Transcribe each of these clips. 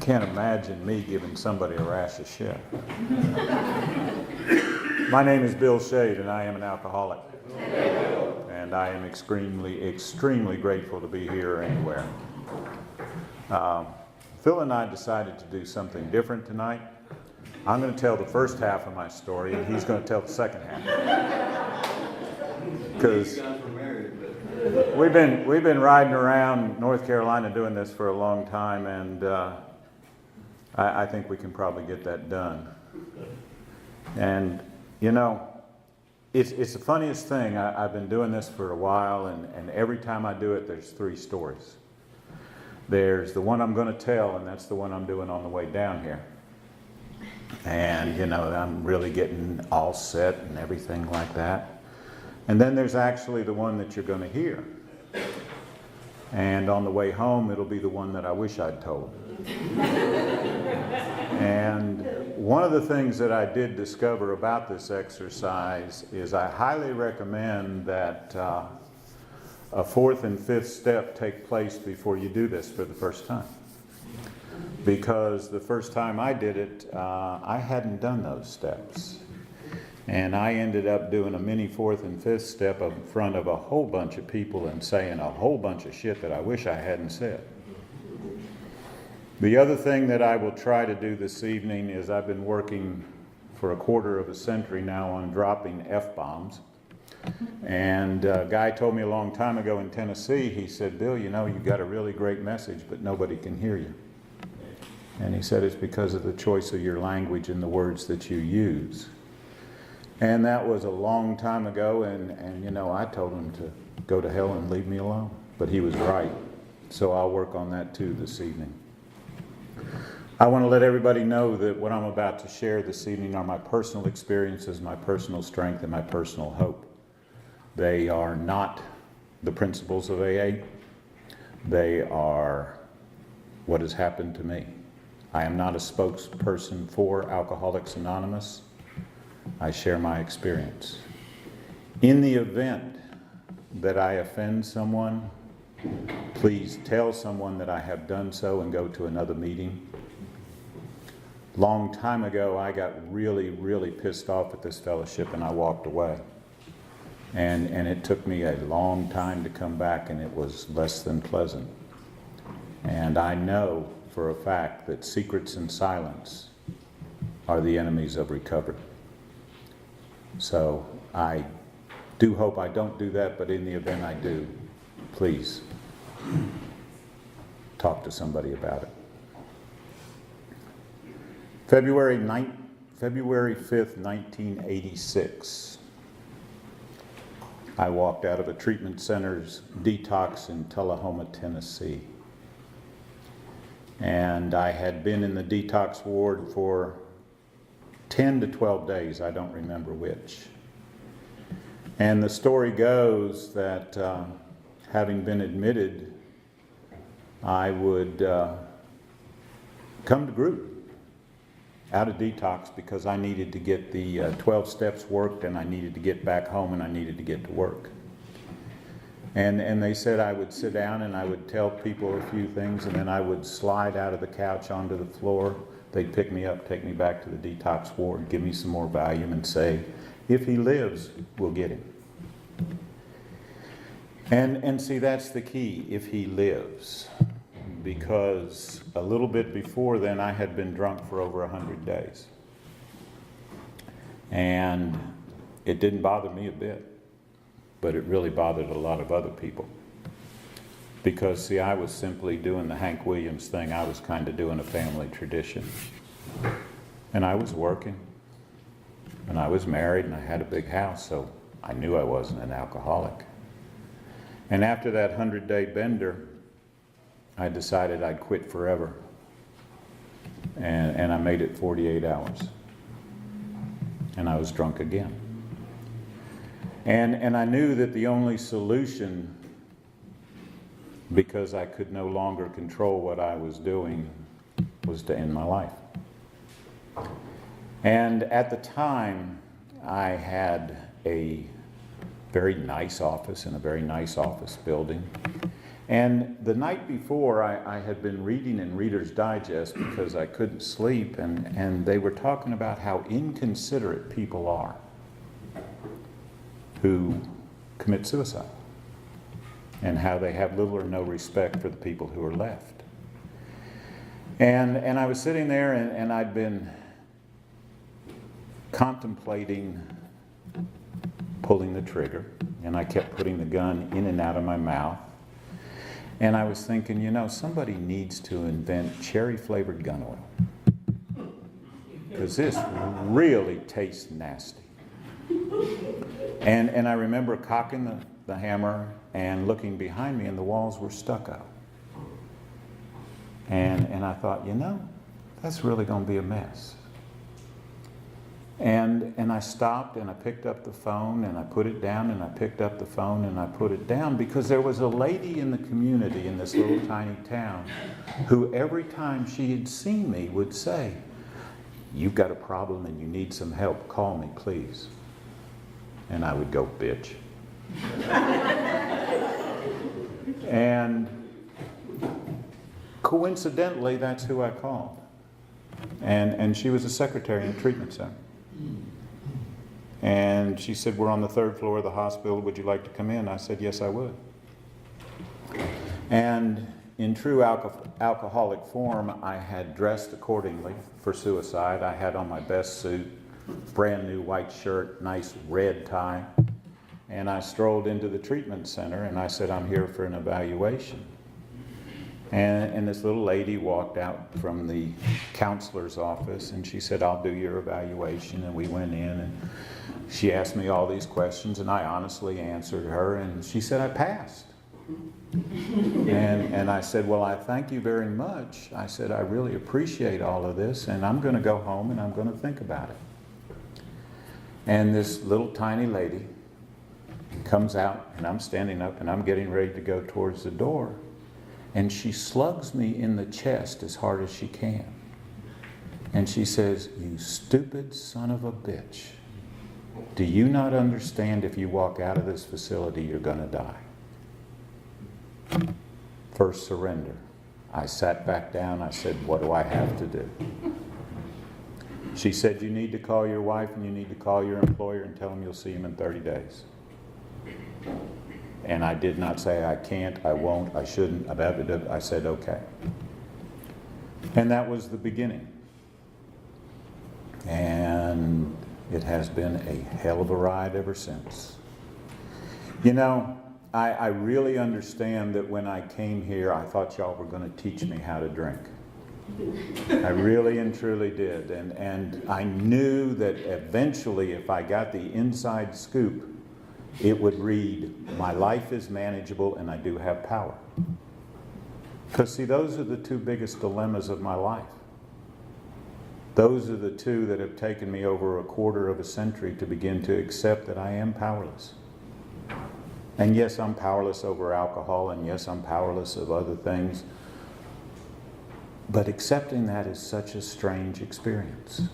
can't imagine me giving somebody a rash of shit. My name is Bill Shade, and I am an alcoholic. And I am extremely grateful to be here anywhere. Phil and I decided to do something different tonight. I'm going to tell the first half of my story, and he's going to tell the second half. Because we've been riding around North Carolina doing this for a long time, and I think we can probably get that done. And you know, it's the funniest thing. I've been doing this for a while, and every time I do it, there's 3 stories. There's the one I'm going to tell, and that's the one I'm doing on the way down here. And, you know, I'm really getting all set and everything like that. And then there's actually the one that you're going to hear. And on the way home, it'll be the one that I wish I'd told. And one of the things that I did discover about this exercise is I highly recommend that a 4th and 5th step take place before you do this for the first time. Because the first time I did it, I hadn't done those steps. And I ended up doing a mini 4th and 5th step in front of a whole bunch of people and saying a whole bunch of shit that I wish I hadn't said. The other thing that I will try to do this evening is I've been working for a quarter of a century now on dropping F-bombs. And a guy told me a long time ago in Tennessee, he said, Bill, you know, you've got a really great message, but nobody can hear you. And he said it's because of the choice of your language and the words that you use. And that was a long time ago, and you know, I told him to go to hell and leave me alone. But he was right. So I'll work on that too this evening. I want to let everybody know that what I'm about to share this evening are my personal experiences, my personal strength, and my personal hope. They are not the principles of AA. They are what has happened to me. I am not a spokesperson for Alcoholics Anonymous. I share my experience. In the event that I offend someone, please tell someone that I have done so and go to another meeting. Long time ago, I got really pissed off at this fellowship and I walked away. And it took me a long time to come back, and it was less than pleasant. And I know for a fact that secrets and silence are the enemies of recovery. So I do hope I don't do that, but in the event I do, please talk to somebody about it. February 5th, 1986. I walked out of a treatment center's detox in Tullahoma, Tennessee. And I had been in the detox ward for 10 to 12 days, I don't remember which. And the story goes that having been admitted, I would come to group out of detox because I needed to get the 12 steps worked, and I needed to get back home, and I needed to get to work. And they said I would sit down and I would tell people a few things, and then I would slide out of the couch onto the floor. They'd pick me up, take me back to the detox ward, give me some more Valium, and say, if he lives, we'll get him. And see, that's the key, if he lives. Because a little bit before then, I had been drunk for over 100 days. And it didn't bother me a bit, but it really bothered a lot of other people. Because, see, I was simply doing the Hank Williams thing. I was kind of doing a family tradition. And I was working, and I was married, and I had a big house, so I knew I wasn't an alcoholic. And after that 100-day bender, I decided I'd quit forever. And I made it 48 hours. And I was drunk again. And I knew that the only solution, because I could no longer control what I was doing, was to end my life. And at the time, I had a very nice office in a very nice office building. And the night before, I had been reading in Reader's Digest because I couldn't sleep, and they were talking about how inconsiderate people are who commit suicide, and how they have little or no respect for the people who are left. And I was sitting there, and I'd been contemplating pulling the trigger, and I kept putting the gun in and out of my mouth. And I was thinking, you know, somebody needs to invent cherry-flavored gun oil, because this really tastes nasty. And I remember cocking the hammer and looking behind me, and the walls were stucco. And I thought, you know, that's really going to be a mess. And I stopped, and I picked up the phone, and I put it down, and I picked up the phone, and I put it down, because there was a lady in the community in this little tiny town who every time she had seen me would say, "You've got a problem and you need some help, call me, please." And I would go, "Bitch." And coincidentally, that's who I called. And she was a secretary in a treatment center. And she said, "We're on the 3rd floor of the hospital. Would you like to come in?" I said, "Yes, I would." And in true alcoholic form, I had dressed accordingly for suicide. I had on my best suit, brand new white shirt, nice red tie. And I strolled into the treatment center, and I said, "I'm here for an evaluation." And this little lady walked out from the counselor's office, and she said, "I'll do your evaluation." And we went in, and she asked me all these questions, and I honestly answered her, and she said I passed. And I said, "Well, I thank you very much." I said, "I really appreciate all of this, and I'm going to go home and I'm going to think about it." And this little tiny lady comes out, and I'm standing up, and I'm getting ready to go towards the door. And she slugs me in the chest as hard as she can. And she says, "You stupid son of a bitch. Do you not understand if you walk out of this facility, you're going to die?" First surrender. I sat back down. I said, "What do I have to do?" She said, "You need to call your wife and you need to call your employer and tell them you'll see him in 30 days. And I did not say I can't, I won't, I shouldn't. I said, "Okay." And that was the beginning. And it has been a hell of a ride ever since. You know, I really understand that when I came here, I thought y'all were going to teach me how to drink. I really and truly did. And I knew that eventually, if I got the inside scoop, it would read, "My life is manageable and I do have power." Because see, those are the two biggest dilemmas of my life. Those are the two that have taken me over a quarter of a century to begin to accept that I am powerless. And yes, I'm powerless over alcohol, and yes, I'm powerless of other things. But accepting that is such a strange experience.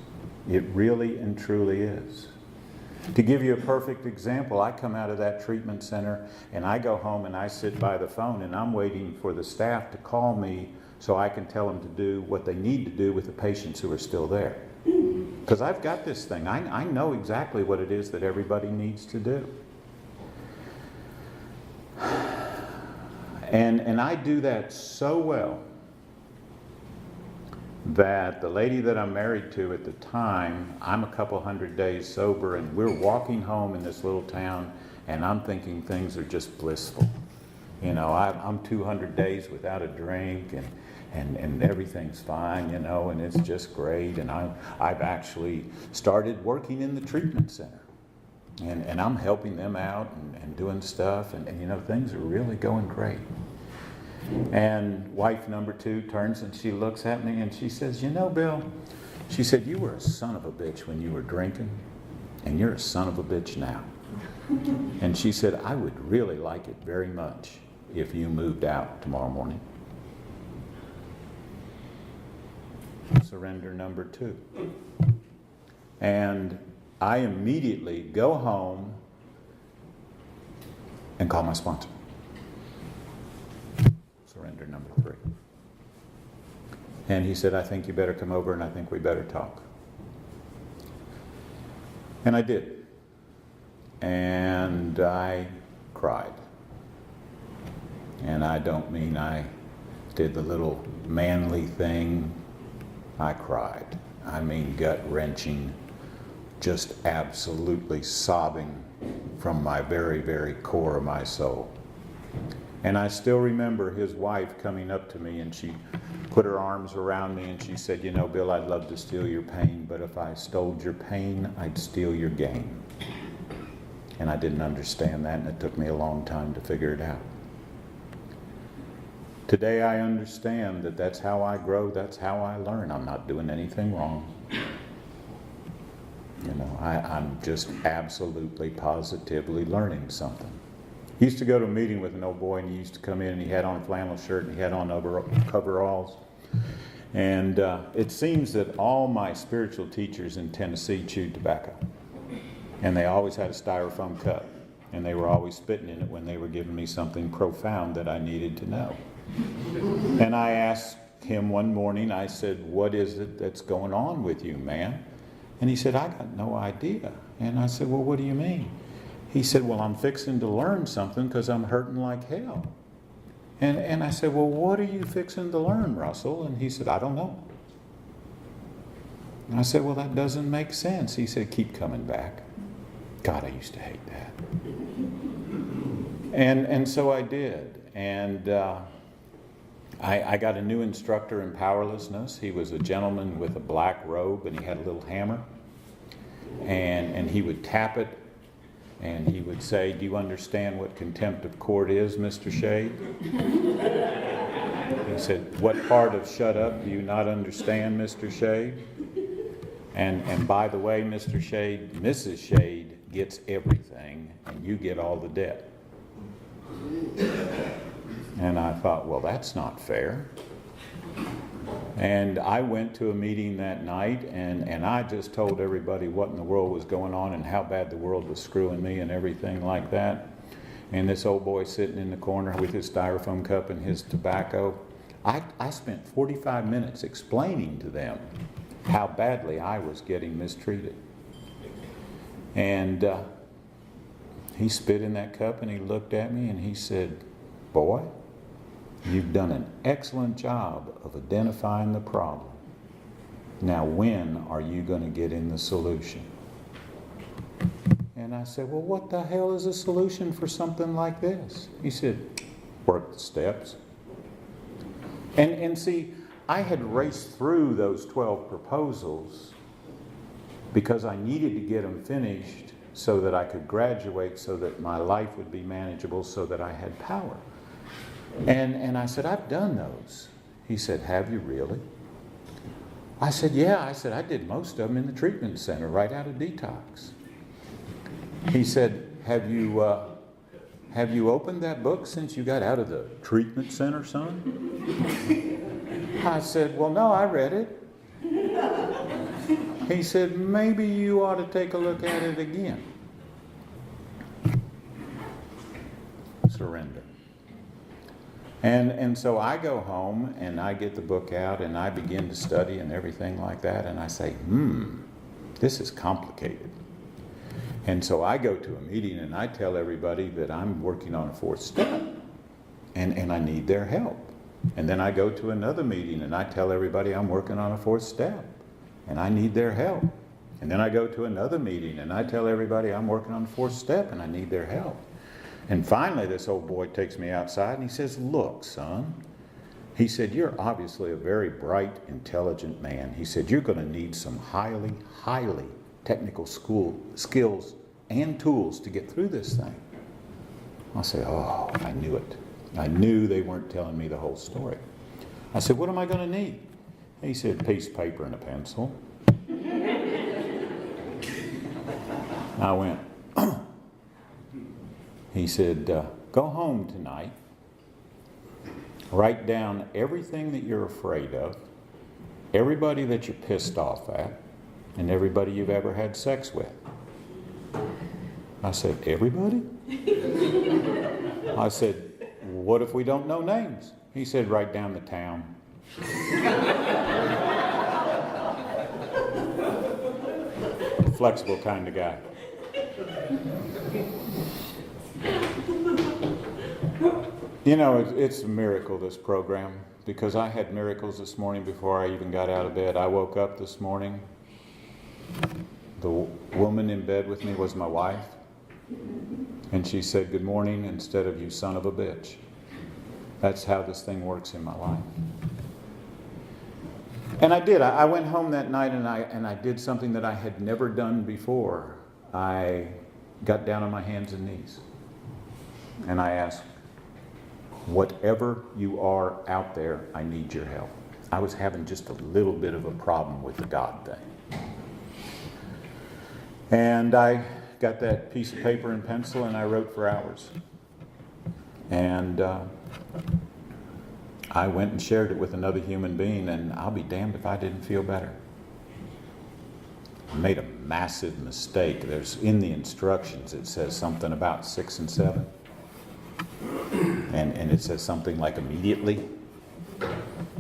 It really and truly is. To give you a perfect example, I come out of that treatment center and I go home and I sit by the phone and I'm waiting for the staff to call me so I can tell them to do what they need to do with the patients who are still there. Because I've got this thing. I know exactly what it is that everybody needs to do. And I do that so well that the lady that I'm married to at the time, I'm a couple hundred days sober, and we're walking home in this little town, and I'm thinking things are just blissful. You know, I'm 200 days without a drink, and everything's fine, you know, and it's just great. And I've actually started working in the treatment center, and I'm helping them out and doing stuff, and you know, things are really going great. And wife number 2 turns and she looks at me and she says, "You know, Bill," she said, "you were a son of a bitch when you were drinking, and you're a son of a bitch now." And she said, "I would really like it very much if you moved out tomorrow morning." Surrender number 2. And I immediately go home and call my sponsor. surrender number 3. And he said, I think you better come over and I think we better talk. And I did. And I cried. And I don't mean I did the little manly thing. I cried. I mean gut-wrenching, just absolutely sobbing from my very, very core of my soul. And I still remember his wife coming up to me and she put her arms around me and she said, you know, Bill, I'd love to steal your pain, but if I stole your pain, I'd steal your gain. And I didn't understand that, and it took me a long time to figure it out. Today I understand that that's how I grow, that's how I learn. I'm not doing anything wrong. You know, I'm just absolutely, positively learning something. He used to go to a meeting with an old boy, and he used to come in and he had on a flannel shirt and he had on coveralls. And it seems that all my spiritual teachers in Tennessee chewed tobacco. And they always had a styrofoam cup. And they were always spitting in it when they were giving me something profound that I needed to know. And I asked him one morning, I said, what is it that's going on with you, man? And he said, I got no idea. And I said, well, what do you mean? He said, well, I'm fixing to learn something because I'm hurting like hell. And I said, well, what are you fixing to learn, Russell? And he said, I don't know. And I said, well, that doesn't make sense. He said, keep coming back. God, I used to hate that. And so I did. And I got a new instructor in powerlessness. He was a gentleman with a black robe, and he had a little hammer. And he would tap it, and he would say, do you understand what contempt of court is, Mr. Shade? He said, what part of shut up do you not understand, Mr. Shade? And by the way, Mr. Shade, Mrs. Shade gets everything, and you get all the debt. And I thought, well, that's not fair. And I went to a meeting that night, and I just told everybody what in the world was going on and how bad the world was screwing me and everything like that. And this old boy sitting in the corner with his styrofoam cup and his tobacco. I spent 45 minutes explaining to them how badly I was getting mistreated. And he spit in that cup and he looked at me and he said, boy, you've done an excellent job of identifying the problem. Now, when are you going to get in the solution? And I said, well, what the hell is a solution for something like this? He said, work the steps. And see, I had raced through those 12 proposals because I needed to get them finished so that I could graduate, so that my life would be manageable, so that I had power. And I said, I've done those. He said, have you really? I said, yeah. I said, I did most of them in the treatment center right out of detox. He said, have you opened that book since you got out of the treatment center, son? I said, well, no, I read it. He said, maybe you ought to take a look at it again. Surrender. And so I go home and I get the book out and I begin to study and everything like that, and I say, this is complicated. And so I go to a meeting and I tell everybody that I'm working on a 4th step and I need their help. And then I go to another meeting and I tell everybody I'm working on a 4th step and I need their help. And then I go to another meeting and I tell everybody I'm working on a 4th step and I need their help. And finally this old boy takes me outside and he says, look, son, he said, you're obviously a very bright, intelligent man. He said, you're going to need some highly, highly technical skills and tools to get through this thing. I said, oh, I knew it. I knew they weren't telling me the whole story. I said, what am I going to need? He said, piece of paper and a pencil. I went, he said, go home tonight, write down everything that you're afraid of, everybody that you're pissed off at, and everybody you've ever had sex with. I said, everybody? I said, what if we don't know names? He said, right down the town. Flexible kind of guy. You know, it's a miracle, this program, because I had miracles this morning before I even got out of bed. I woke up this morning. The woman in bed with me was my wife. And she said, good morning, instead of you son of a bitch. That's how this thing works in my life. And I did. I went home that night and I did something that I had never done before. I got down on my hands and knees. And I asked, whatever you are out there, I need your help. I was having just a little bit of a problem with the God thing. And I got that piece of paper and pencil and I wrote for hours. And I went and shared it with another human being, and I'll be damned if I didn't feel better. I made a massive mistake. In the instructions, it says something about 6 and 7. And it says something like immediately.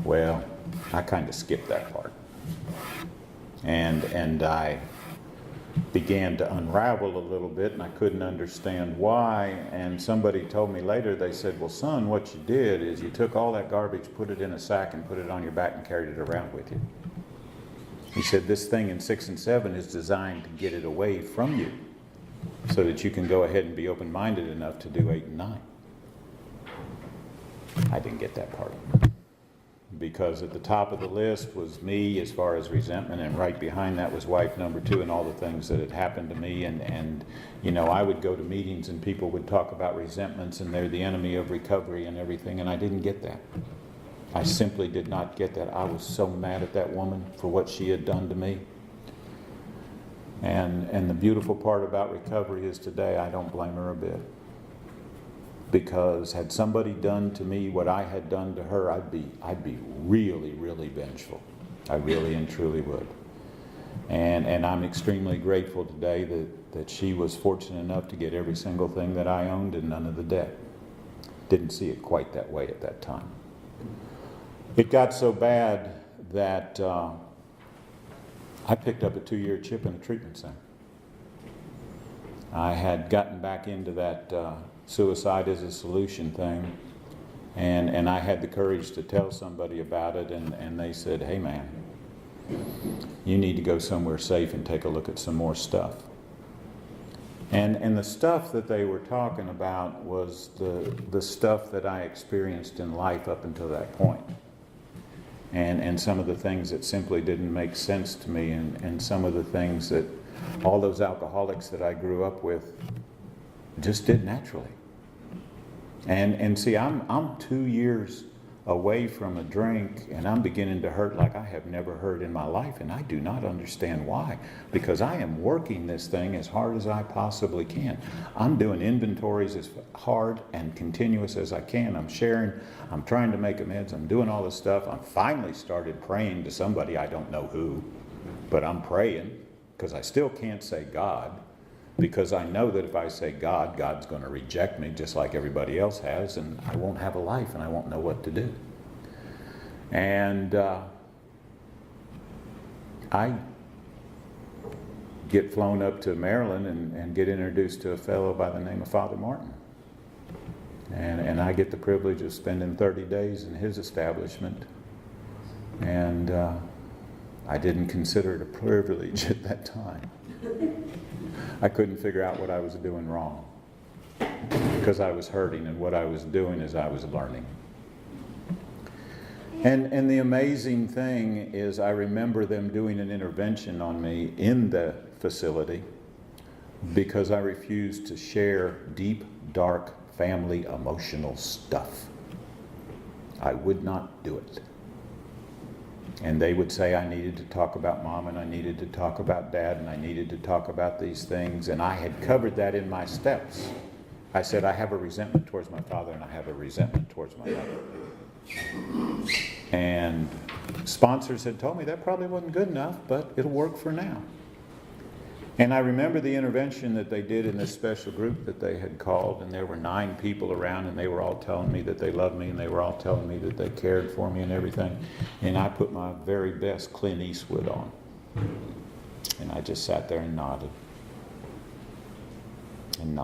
Well, I kind of skipped that part. And I began to unravel a little bit, and I couldn't understand why. And somebody told me later, they said, well, son, what you did is you took all that garbage, put it in a sack, and put it on your back and carried it around with you. He said, this thing in 6 and 7 is designed to get it away from you so that you can go ahead and be open-minded enough to do 8 and 9. I didn't get that part. Because at the top of the list was me as far as resentment, and right behind that was wife number 2 and all the things that had happened to me. And you know, I would go to meetings and people would talk about resentments and they're the enemy of recovery and everything, and I didn't get that. I simply did not get that. I was so mad at that woman for what she had done to me. And the beautiful part about recovery is today I don't blame her a bit. Because had somebody done to me what I had done to her, I'd be really, really vengeful. I really and truly would. And I'm extremely grateful today that she was fortunate enough to get every single thing that I owned and none of the debt. Didn't see it quite that way at that time. It got so bad that I picked up a 2-year chip in a treatment center. I had gotten back into that suicide as a solution thing, and I had the courage to tell somebody about it, and they said, hey man, you need to go somewhere safe and take a look at some more stuff. And the stuff that they were talking about was the stuff that I experienced in life up until that point. And some of the things that simply didn't make sense to me, and some of the things that all those alcoholics that I grew up with just did naturally. And see, I'm 2 years away from a drink, and I'm beginning to hurt like I have never hurt in my life, and I do not understand why, because I am working this thing as hard as I possibly can. I'm doing inventories as hard and continuous as I can. I'm sharing, I'm trying to make amends, I'm doing all this stuff. I finally started praying to somebody, I don't know who, but I'm praying, because I still can't say God. Because I know that if I say God, God's going to reject me just like everybody else has, and I won't have a life and I won't know what to do. And I get flown up to Maryland and get introduced to a fellow by the name of Father Martin. And I get the privilege of spending 30 days in his establishment. And I didn't consider it a privilege at that time. I couldn't figure out what I was doing wrong because I was hurting, and what I was doing is I was learning. And the amazing thing is I remember them doing an intervention on me in the facility because I refused to share deep, dark, family, emotional stuff. I would not do it. And they would say I needed to talk about mom, and I needed to talk about dad, and I needed to talk about these things. And I had covered that in my steps. I said, I have a resentment towards my father, and I have a resentment towards my mother. And sponsors had told me that probably wasn't good enough, but it'll work for now. And I remember the intervention that they did in this special group that they had called, and there were 9 people around, and they were all telling me that they loved me, and they were all telling me that they cared for me and everything. And I put my very best Clint Eastwood on. And I just sat there and nodded. And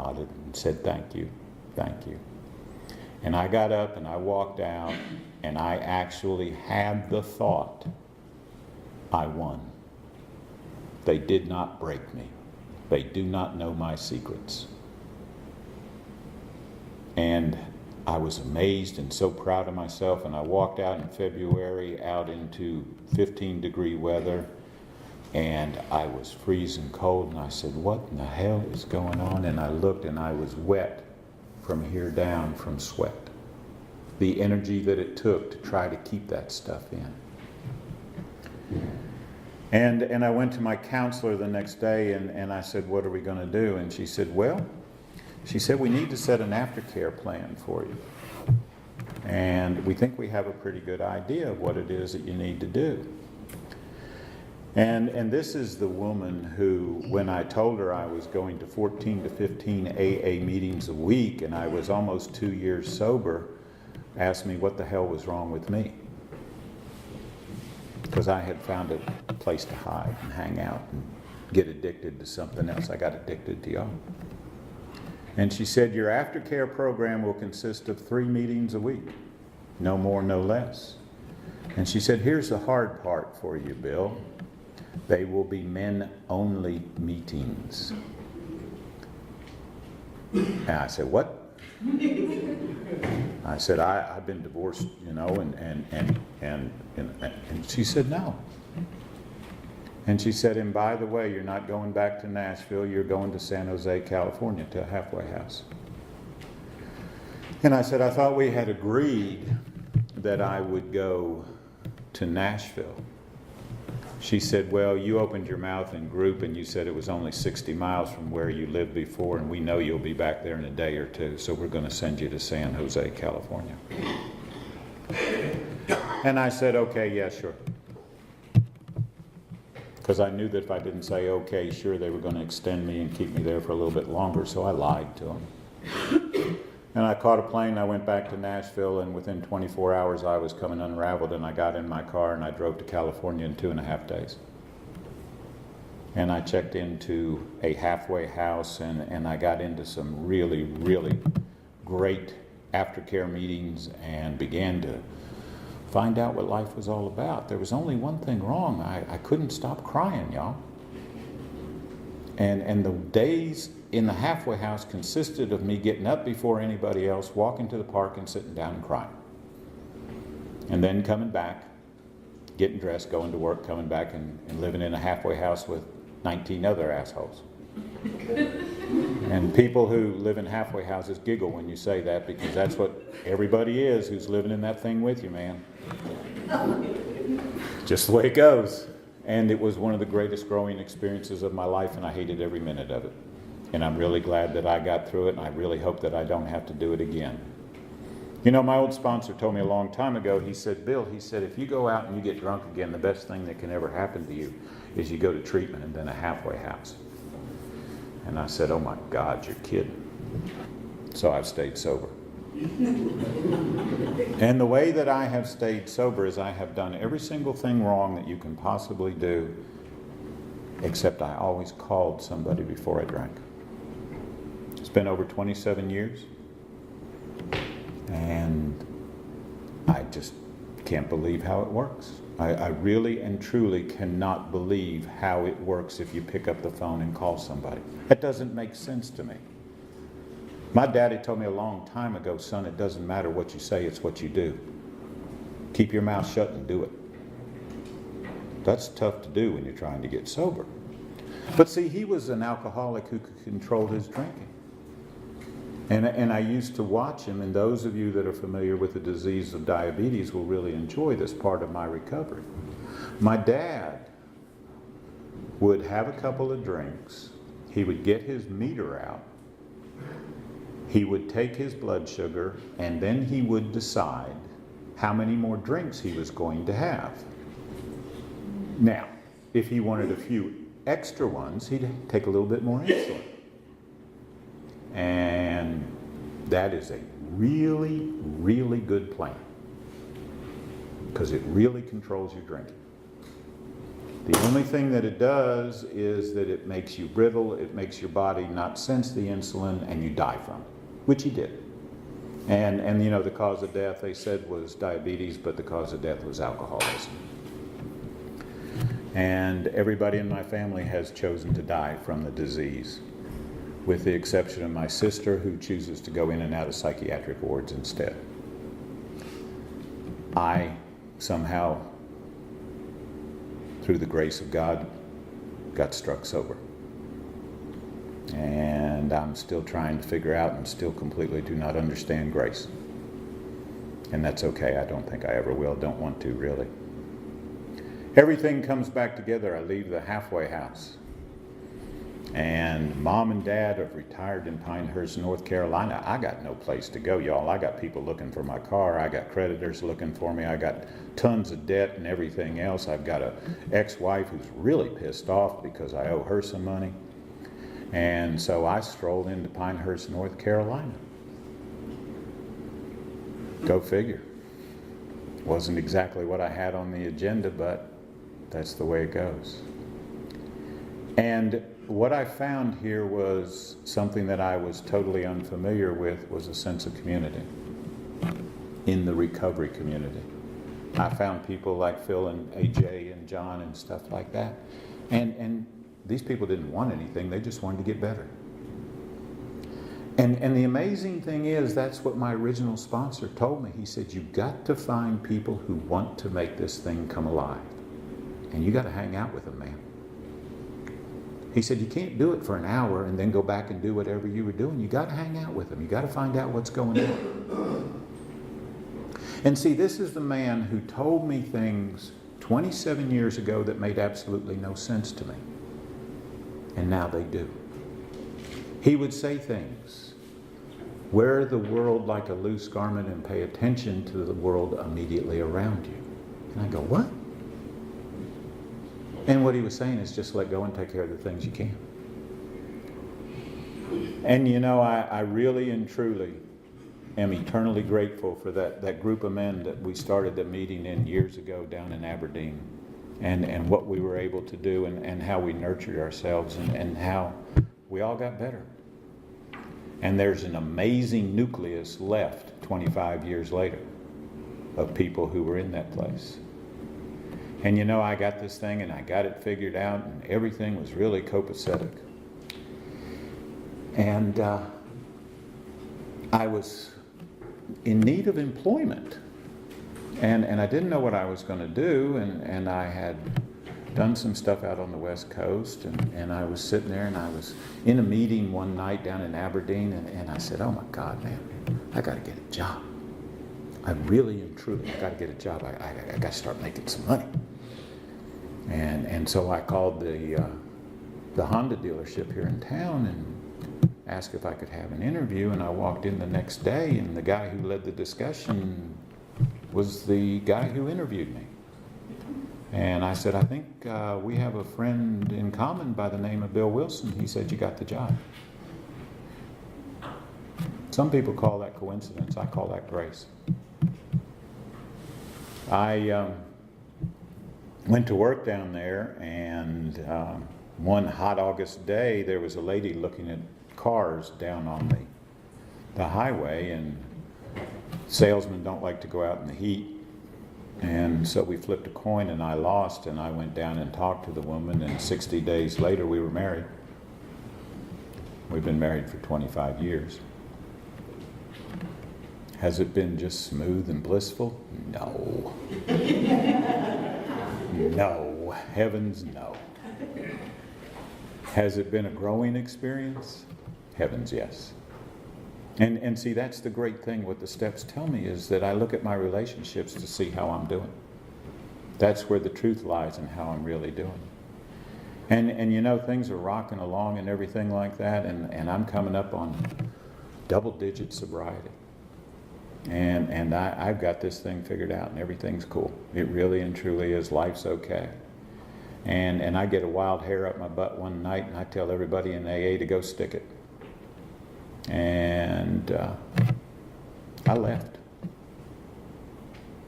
said, thank you, thank you. And I got up and I walked out, and I actually had the thought, I won. They did not break me. They do not know my secrets. And I was amazed and so proud of myself. And I walked out in February out into 15-degree weather, and I was freezing cold. And I said, what in the hell is going on? And I looked, and I was wet from here down from sweat. The energy that it took to try to keep that stuff in. And I went to my counselor the next day, and I said, what are we going to do? And she said, we need to set an aftercare plan for you. And we think we have a pretty good idea of what it is that you need to do. And this is the woman who, when I told her I was going to 14 to 15 AA meetings a week, and I was almost 2 years sober, asked me what the hell was wrong with me. Because I had found a place to hide and hang out and get addicted to something else. I got addicted to y'all. And she said, your aftercare program will consist of 3 meetings a week. No more, no less. And she said, here's the hard part for you, Bill. They will be men-only meetings. And I said, what? I said, I've been divorced, and she said, no. And she said, and by the way, you're not going back to Nashville, you're going to San Jose, California, to a halfway house. And I said, I thought we had agreed that I would go to Nashville. She said, well, you opened your mouth in group and you said it was only 60 miles from where you lived before, and we know you'll be back there in a day or two, so we're going to send you to San Jose, California. And I said, okay, yeah, sure. Because I knew that if I didn't say okay, sure, they were going to extend me and keep me there for a little bit longer, so I lied to them. And I caught a plane, I went back to Nashville, and within 24 hours I was coming unraveled, and I got in my car and I drove to California in 2.5 days. And I checked into a halfway house, and I got into some really, really great aftercare meetings and began to find out what life was all about. There was only one thing wrong. I couldn't stop crying, y'all. And the days in the halfway house consisted of me getting up before anybody else, walking to the park and sitting down and crying. And then coming back, getting dressed, going to work, coming back and living in a halfway house with 19 other assholes. And people who live in halfway houses giggle when you say that, because that's what everybody is who's living in that thing with you, man. Just the way it goes. And it was one of the greatest growing experiences of my life, and I hated every minute of it. And I'm really glad that I got through it, and I really hope that I don't have to do it again. You know, my old sponsor told me a long time ago, he said, Bill, he said, if you go out and you get drunk again, the best thing that can ever happen to you is you go to treatment and then a halfway house. And I said, oh my God, you're kidding. So I've stayed sober. And the way that I have stayed sober is I have done every single thing wrong that you can possibly do, except I always called somebody before I drank. It's been over 27 years, and I just can't believe how it works. I really and truly cannot believe how it works if you pick up the phone and call somebody. That doesn't make sense to me. My daddy told me a long time ago, son, it doesn't matter what you say, it's what you do. Keep your mouth shut and do it. That's tough to do when you're trying to get sober. But see, he was an alcoholic who could control his drinking. And I used to watch him, and those of you that are familiar with the disease of diabetes will really enjoy this part of my recovery. My dad would have a couple of drinks. He would get his meter out. He would take his blood sugar, and then he would decide how many more drinks he was going to have. Now, if he wanted a few extra ones, he'd take a little bit more insulin. And that is a really, really good plan, because it really controls your drinking. The only thing that it does is that it makes you brittle, it makes your body not sense the insulin, and you die from it, which he did. And you know, the cause of death, they said, was diabetes, but the cause of death was alcoholism. And everybody in my family has chosen to die from the disease, with the exception of my sister, who chooses to go in and out of psychiatric wards instead. I somehow, through the grace of God, got struck sober. And I'm still trying to figure out and still completely do not understand grace. And that's okay. I don't think I ever will. Don't want to, really. Everything comes back together. I leave the halfway house. And Mom and Dad have retired in Pinehurst, North Carolina. I got no place to go, y'all. I got people looking for my car. I got creditors looking for me. I got tons of debt and everything else. I've got an ex-wife who's really pissed off because I owe her some money. And so I strolled into Pinehurst, North Carolina. Go figure. Wasn't exactly what I had on the agenda, but that's the way it goes. And what I found here was something that I was totally unfamiliar with, was a sense of community in the recovery community. I found people like Phil and AJ and John and stuff like that. And these people didn't want anything, they just wanted to get better. And the amazing thing is, that's what my original sponsor told me. He said, you've got to find people who want to make this thing come alive. And you got to hang out with them, man. He said, you can't do it for an hour and then go back and do whatever you were doing. You got to hang out with them. You got to find out what's going on. And see, this is the man who told me things 27 years ago that made absolutely no sense to me. And now they do. He would say things: wear the world like a loose garment and pay attention to the world immediately around you. And I go, what? And what he was saying is, just let go and take care of the things you can. And you know, I really and truly am eternally grateful for that group of men that we started the meeting in years ago down in Aberdeen, and what we were able to do, and how we nurtured ourselves, and how we all got better. And there's an amazing nucleus left 25 years later of people who were in that place. And you know, I got this thing and I got it figured out, and everything was really copacetic. And I was in need of employment. And I didn't know what I was going to do, and I had done some stuff out on the West Coast, and I was sitting there, and I was in a meeting one night down in Aberdeen, and I said, oh my God, man, I got to get a job. I really and truly got to get a job. I got to start making some money. And so I called the Honda dealership here in town and asked if I could have an interview, and I walked in the next day, and the guy who led the discussion was the guy who interviewed me. And I said, I think we have a friend in common by the name of Bill Wilson. He said, you got the job. Some people call that coincidence. I call that grace. I went to work down there, and one hot August day, there was a lady looking at cars down on the highway, and salesmen don't like to go out in the heat. And so we flipped a coin, and I lost, and I went down and talked to the woman, and 60 days later we were married. We've been married for 25 years. Has it been just smooth and blissful? No. No. Heavens, no. Has it been a growing experience? Heavens, yes. And see, that's the great thing. What the steps tell me is that I look at my relationships to see how I'm doing. That's where the truth lies in how I'm really doing. And you know, things are rocking along and everything like that, and I'm coming up on double-digit sobriety. And I've got this thing figured out, and everything's cool. It really and truly is. Life's okay. And I get a wild hair up my butt one night, and I tell everybody in AA to go stick it. And I left.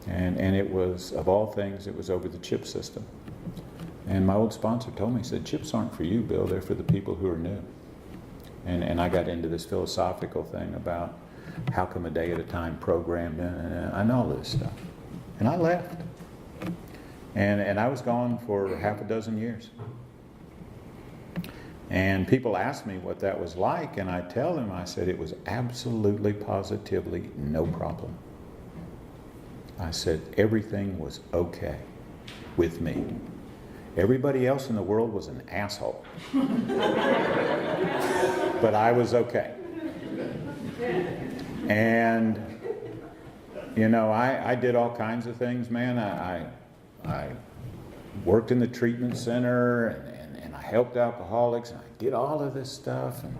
And it was, of all things, it was over the chip system. And my old sponsor told me, he said, chips aren't for you, Bill, they're for the people who are new. And I got into this philosophical thing about how come a day at a time programmed, and I know all this stuff. And I left. And I was gone for half a dozen years. And people ask me what that was like, and I tell them, I said, it was absolutely, positively no problem. I said, everything was okay with me. Everybody else in the world was an asshole. But I was okay. And, you know, I did all kinds of things, man. I worked in the treatment center, and I helped alcoholics, and I did all of this stuff, and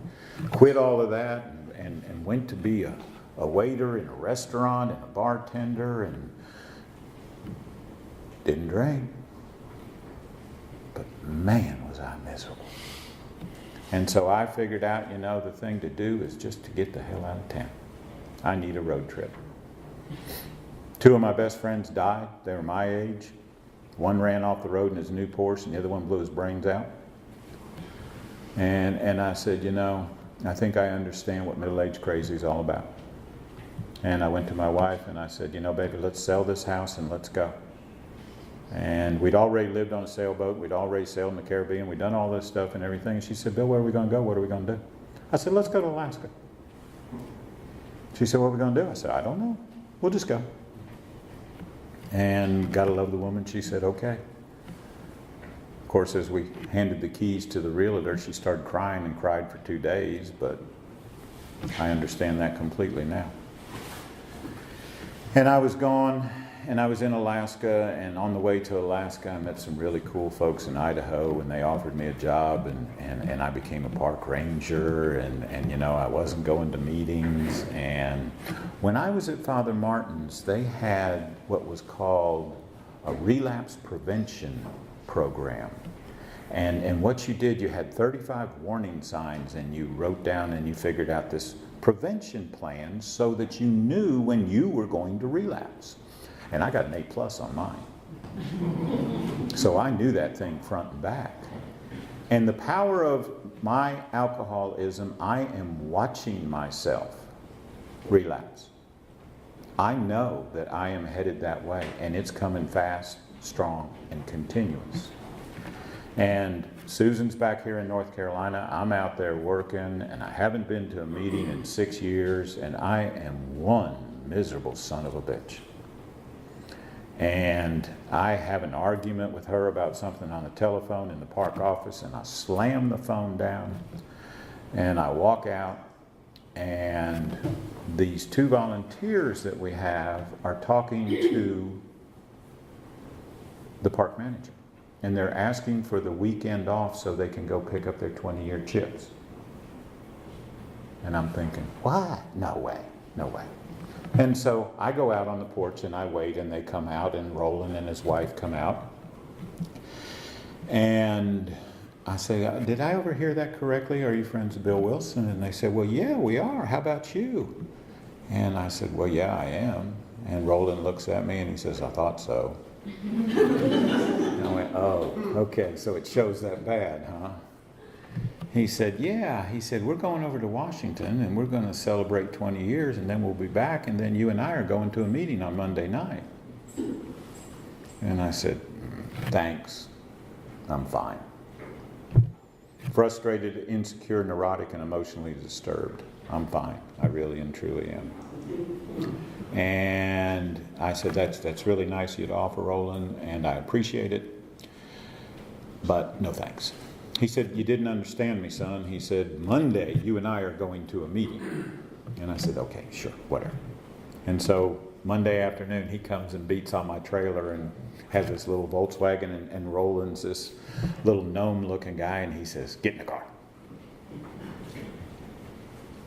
quit all of that, and went to be a waiter in a restaurant and a bartender, and didn't drink. But man, was I miserable. And so I figured out, you know, the thing to do is just to get the hell out of town. I need a road trip. 2 of my best friends died. They were my age. One ran off the road in his new Porsche, and the other one blew his brains out. And I said, you know, I think I understand what middle-age crazy is all about. And I went to my wife and I said, you know, baby, let's sell this house and let's go. And we'd already lived on a sailboat. We'd already sailed in the Caribbean. We'd done all this stuff and everything. And she said, Bill, where are we going to go? What are we going to do? I said, let's go to Alaska. She said, what are we going to do? I said, I don't know. We'll just go. And gotta love the woman. She said, okay. Of course, as we handed the keys to the realtor, she started crying and cried for 2 days, but I understand that completely now. And I was gone, and I was in Alaska, and on the way to Alaska, I met some really cool folks in Idaho, and they offered me a job, and I became a park ranger, and you know, I wasn't going to meetings. And when I was at Father Martin's, they had what was called a relapse prevention program. And what you did, you had 35 warning signs, and you wrote down and you figured out this prevention plan so that you knew when you were going to relapse. And I got an A+ on mine. So I knew that thing front and back. And the power of my alcoholism, I am watching myself relapse. I know that I am headed that way, and it's coming fast, strong, and continuous. And Susan's back here in North Carolina. I'm out there working, and I haven't been to a meeting in 6 years, and I am one miserable son of a bitch. And I have an argument with her about something on the telephone in the park office, and I slam the phone down, and I walk out, and these 2 volunteers that we have are talking to the park manager. And they're asking for the weekend off so they can go pick up their 20-year chips. And I'm thinking, what? No way, no way. And so I go out on the porch and I wait, and they come out, and Roland and his wife come out. And I say, did I overhear that correctly? Are you friends with Bill Wilson? And they said, well, yeah, we are. How about you? And I said, well, yeah, I am. And Roland looks at me and he says, I thought so. And I went, oh, okay, so it shows that bad, huh? He said, yeah. He said, we're going over to Washington, and we're going to celebrate 20 years, and then we'll be back, and then you and I are going to a meeting on Monday night. And I said, thanks, I'm fine. Frustrated, insecure, neurotic, and emotionally disturbed. I'm fine. I really and truly am. And I said, that's really nice of you to offer, Roland, and I appreciate it, but no thanks. He said, you didn't understand me, son. He said, Monday, you and I are going to a meeting. And I said, okay, sure, whatever. And so Monday afternoon, he comes and beats on my trailer and has this little Volkswagen, and Roland's this little gnome-looking guy, and he says, get in the car.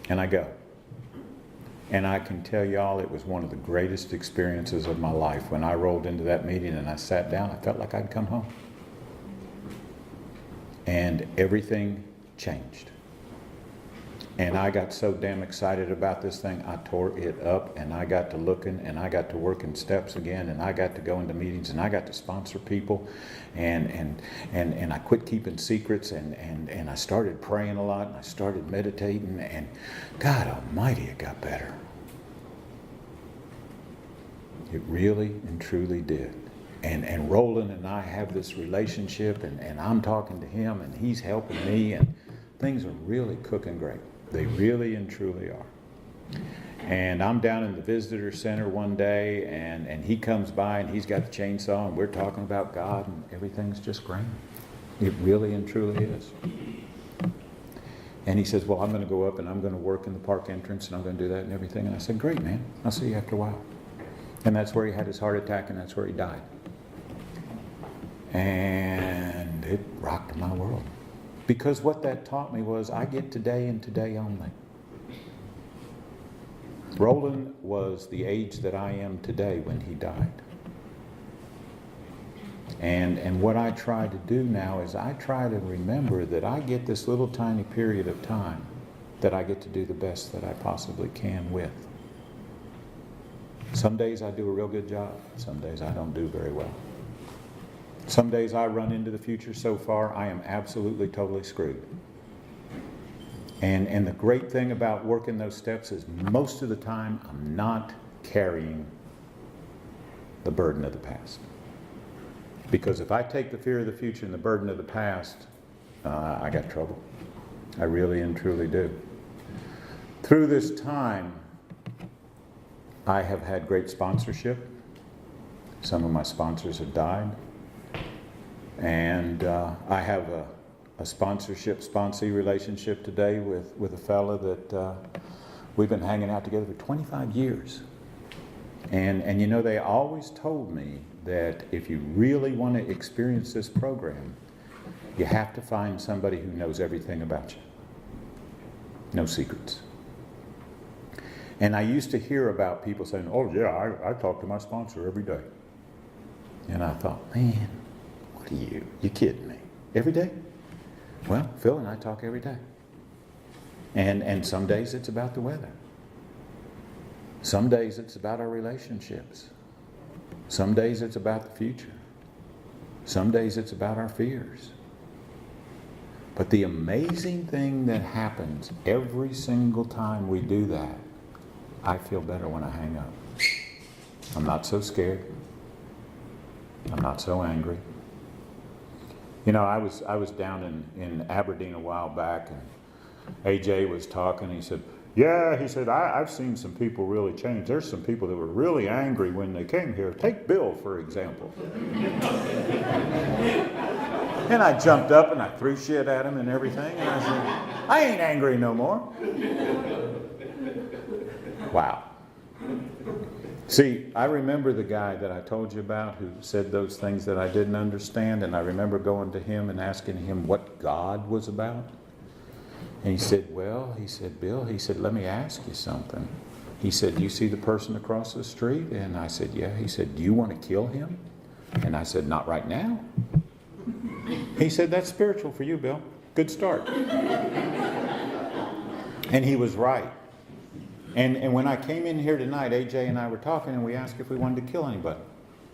And I go. And I can tell y'all, it was one of the greatest experiences of my life. When I rolled into that meeting and I sat down, I felt like I'd come home. And everything changed. And I got so damn excited about this thing, I tore it up, and I got to looking, and I got to working steps again, and I got to go into meetings, and I got to sponsor people, and I quit keeping secrets, and I started praying a lot, and I started meditating, and God Almighty, it got better. It really and truly did. And Roland and I have this relationship, and I'm talking to him, and he's helping me, and things are really cooking great. They really and truly are. And I'm down in the visitor center one day, and he comes by, and he's got the chainsaw, and we're talking about God, and everything's just great. It really and truly is. And he says, well, I'm going to go up, and I'm going to work in the park entrance, and I'm going to do that and everything. And I said, great, man. I'll see you after a while. And that's where he had his heart attack, and that's where he died. And it rocked my world. Because what that taught me was I get today and today only. Roland was the age that I am today when he died. And what I try to do now is I try to remember that I get this little tiny period of time that I get to do the best that I possibly can with. Some days I do a real good job. Some days I don't do very well. Some days I run into the future so far, I am absolutely, totally screwed. And the great thing about working those steps is most of the time I'm not carrying the burden of the past. Because if I take the fear of the future and the burden of the past, I got trouble. I really and truly do. Through this time, I have had great sponsorship. Some of my sponsors have died. And I have a sponsee relationship today with a fella that we've been hanging out together for 25 years. And you know, they always told me that if you really want to experience this program, you have to find somebody who knows everything about you. No secrets. And I used to hear about people saying, oh yeah, I talk to my sponsor every day. And I thought, man, what are you kidding me? Every day? Well, Phil and I talk every day. And some days it's about the weather. Some days it's about our relationships. Some days it's about the future. Some days it's about our fears. But the amazing thing that happens every single time we do that, I feel better when I hang up. I'm not so scared. I'm not so angry. You know, I was down in Aberdeen a while back, and AJ was talking. He said, yeah, he said, I've seen some people really change. There's some people that were really angry when they came here. Take Bill, for example. And I jumped up and I threw shit at him and everything. And I said, I ain't angry no more. Wow. See, I remember the guy that I told you about who said those things that I didn't understand, and I remember going to him and asking him what God was about. And he said, well, he said, Bill, he said, let me ask you something. He said, you see the person across the street? And I said, yeah. He said, do you want to kill him? And I said, not right now. He said, that's spiritual for you, Bill. Good start. And he was right. And when I came in here tonight, AJ and I were talking, and we asked if we wanted to kill anybody.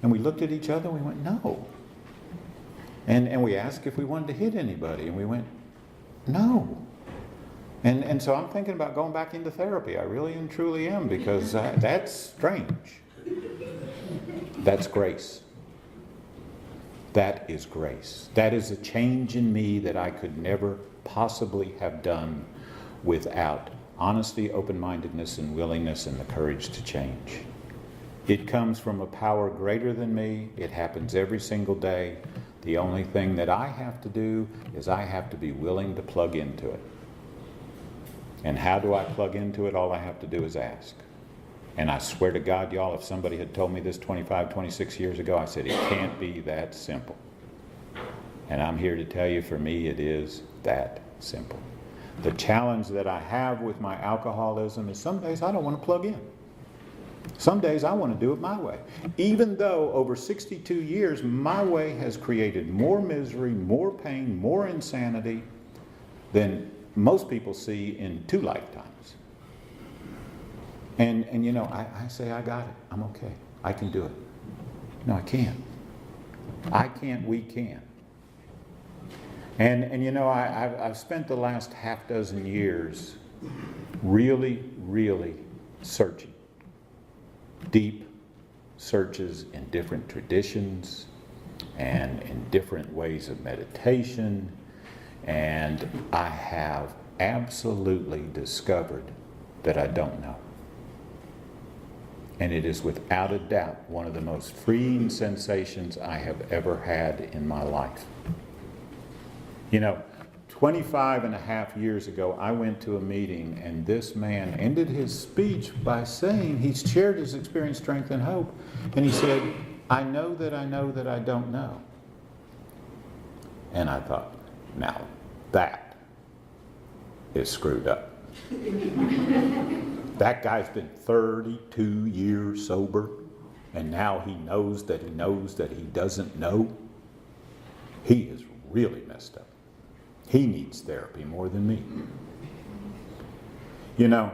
And we looked at each other and we went, no. And we asked if we wanted to hit anybody, and we went, no. And so I'm thinking about going back into therapy. I really and truly am, because that's strange. That's grace. That is grace. That is a change in me that I could never possibly have done without honesty, open-mindedness, and willingness, and the courage to change. It comes from a power greater than me. It happens every single day. The only thing that I have to do is I have to be willing to plug into it. And how do I plug into it? All I have to do is ask. And I swear to God, y'all, if somebody had told me this 25, 26 years ago, I said, it can't be that simple. And I'm here to tell you, for me, it is that simple. The challenge that I have with my alcoholism is some days I don't want to plug in. Some days I want to do it my way. Even though over 62 years, my way has created more misery, more pain, more insanity than most people see in 2 lifetimes. And you know, I say, I got it. I'm okay. I can do it. No, I can't. I can't, we can. And you know, I've spent the last half dozen years really, really searching. Deep searches in different traditions and in different ways of meditation. And I have absolutely discovered that I don't know. And it is without a doubt one of the most freeing sensations I have ever had in my life. You know, 25 and a half years ago, I went to a meeting and this man ended his speech by saying, he shared his experience, strength, and hope. And he said, I know that I don't know. And I thought, now that is screwed up. That guy's been 32 years sober, and now he knows that he doesn't know. He is really messed up. He needs therapy more than me. You know,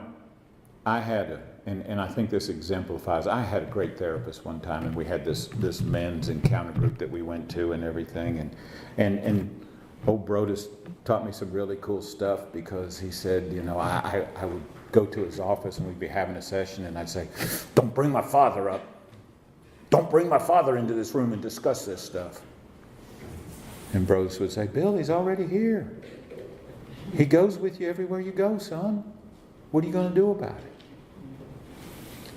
I had and I think this exemplifies, I had a great therapist one time, and we had this men's encounter group that we went to and everything, and old Brodus taught me some really cool stuff, because he said, you know, I would go to his office and we'd be having a session, and I'd say, don't bring my father up. Don't bring my father into this room and discuss this stuff. And Brodus would say, Bill, he's already here. He goes with you everywhere you go, son. What are you going to do about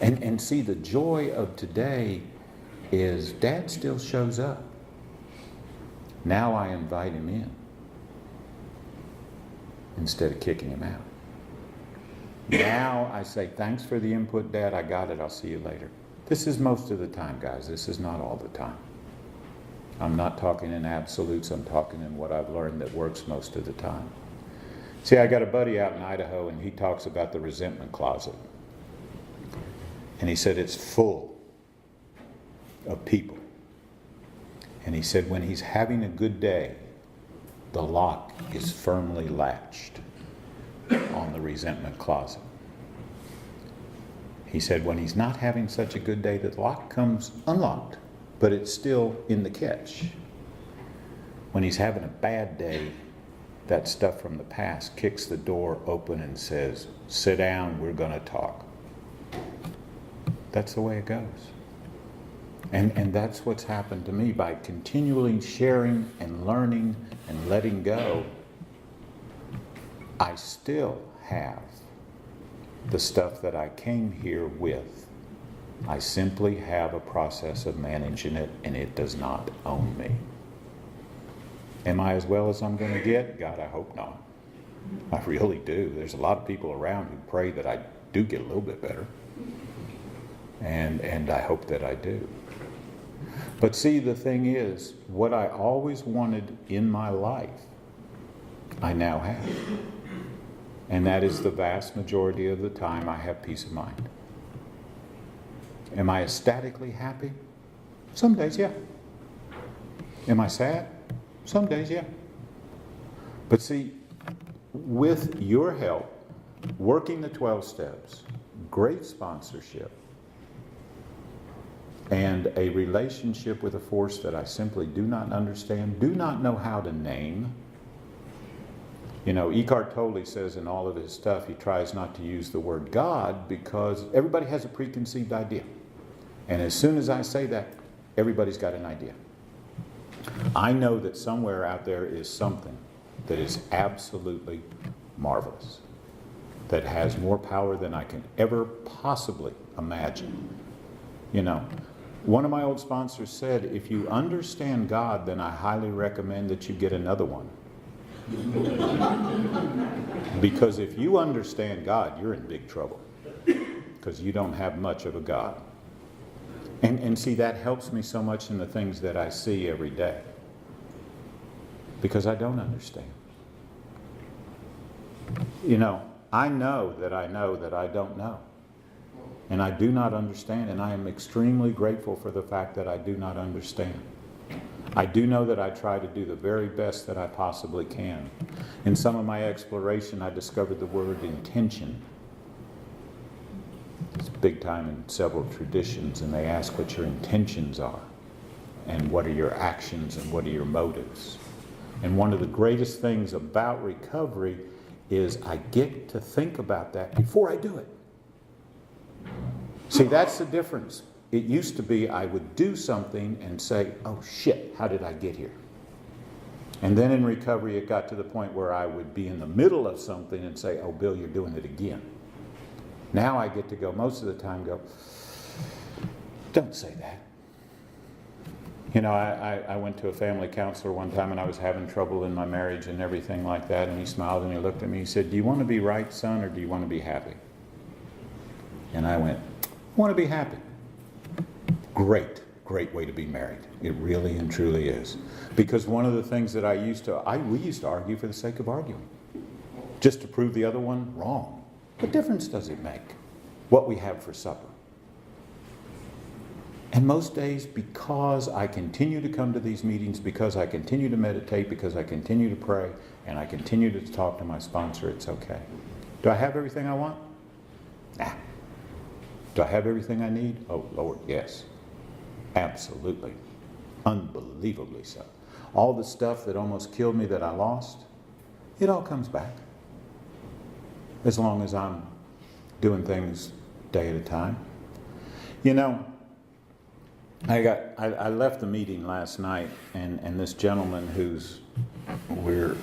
it? And see, the joy of today is Dad still shows up. Now I invite him in instead of kicking him out. Now I say, thanks for the input, Dad. I got it. I'll see you later. This is most of the time, guys. This is not all the time. I'm not talking in absolutes. I'm talking in what I've learned that works most of the time. See, I got a buddy out in Idaho, and he talks about the resentment closet. And he said it's full of people. And he said when he's having a good day, the lock is firmly latched on the resentment closet. He said when he's not having such a good day, the lock comes unlocked, but it's still in the catch. When he's having a bad day, that stuff from the past kicks the door open and says, sit down, we're going to talk. That's the way it goes. And that's what's happened to me. By continually sharing and learning and letting go, I still have the stuff that I came here with. I simply have a process of managing it, and it does not own me. Am I as well as I'm going to get? God, I hope not. I really do. There's a lot of people around who pray that I do get a little bit better. And I hope that I do. But see, the thing is, what I always wanted in my life, I now have. And that is the vast majority of the time I have peace of mind. Am I ecstatically happy? Some days, yeah. Am I sad? Some days, yeah. But see, with your help, working the 12 steps, great sponsorship, and a relationship with a force that I simply do not understand, do not know how to name. You know, Eckhart Tolle says in all of his stuff, he tries not to use the word God because everybody has a preconceived idea. And as soon as I say that, everybody's got an idea. I know that somewhere out there is something that is absolutely marvelous, that has more power than I can ever possibly imagine. You know, one of my old sponsors said, if you understand God, then I highly recommend that you get another one. Because if you understand God, you're in big trouble. Because you don't have much of a God. And see, that helps me so much in the things that I see every day. Because I don't understand. You know, I know that I don't know. And I do not understand, and I am extremely grateful for the fact that I do not understand. I do know that I try to do the very best that I possibly can. In some of my exploration, I discovered the word intention. It's big time in several traditions, and they ask what your intentions are, and what are your actions, and what are your motives. And one of the greatest things about recovery is I get to think about that before I do it. See, that's the difference. It used to be I would do something and say, oh shit, how did I get here? And then in recovery, it got to the point where I would be in the middle of something and say, oh, Bill, you're doing it again. Now I get to go, most of the time, go, don't say that. You know, I went to a family counselor one time, and I was having trouble in my marriage and everything like that, and he smiled and he looked at me. He said, do you want to be right, son, or do you want to be happy? And I went, I want to be happy. Great way to be married. It really and truly is. Because one of the things that we used to argue for the sake of arguing. Just to prove the other one wrong. What difference does it make what we have for supper? And most days, because I continue to come to these meetings, because I continue to meditate, because I continue to pray, and I continue to talk to my sponsor, it's okay. Do I have everything I want? Nah. Do I have everything I need? Oh, Lord, yes. Absolutely. Unbelievably so. All the stuff that almost killed me that I lost, it all comes back. As long as I'm doing things day at a time. You know, I left the meeting last night, and this gentleman we're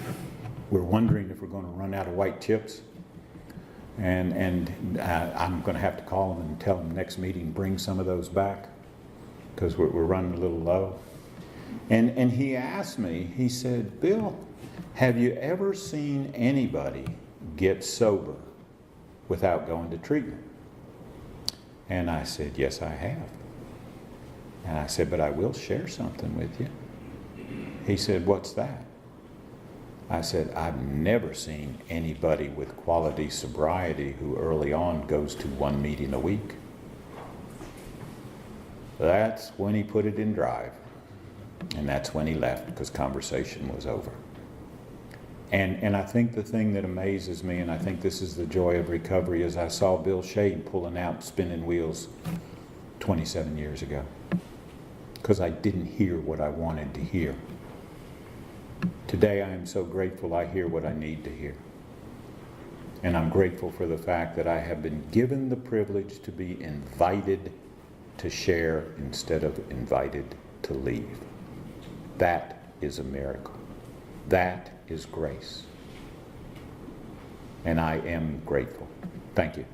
wondering if we're going to run out of white chips. And I'm going to have to call him and tell him next meeting, bring some of those back, because we're running a little low. And he asked me, he said, Bill, have you ever seen anybody get sober without going to treatment? And I said, yes, I have. And I said, but I will share something with you. He said, what's that? I said, I've never seen anybody with quality sobriety who early on goes to one meeting a week. That's when he put it in drive. And that's when he left, because conversation was over. And I think the thing that amazes me, and I think this is the joy of recovery, is I saw Bill Shade pulling out spinning wheels 27 years ago. Because I didn't hear what I wanted to hear. Today I am so grateful I hear what I need to hear. And I'm grateful for the fact that I have been given the privilege to be invited to share instead of invited to leave. That is a miracle. That is grace. And I am grateful. Thank you.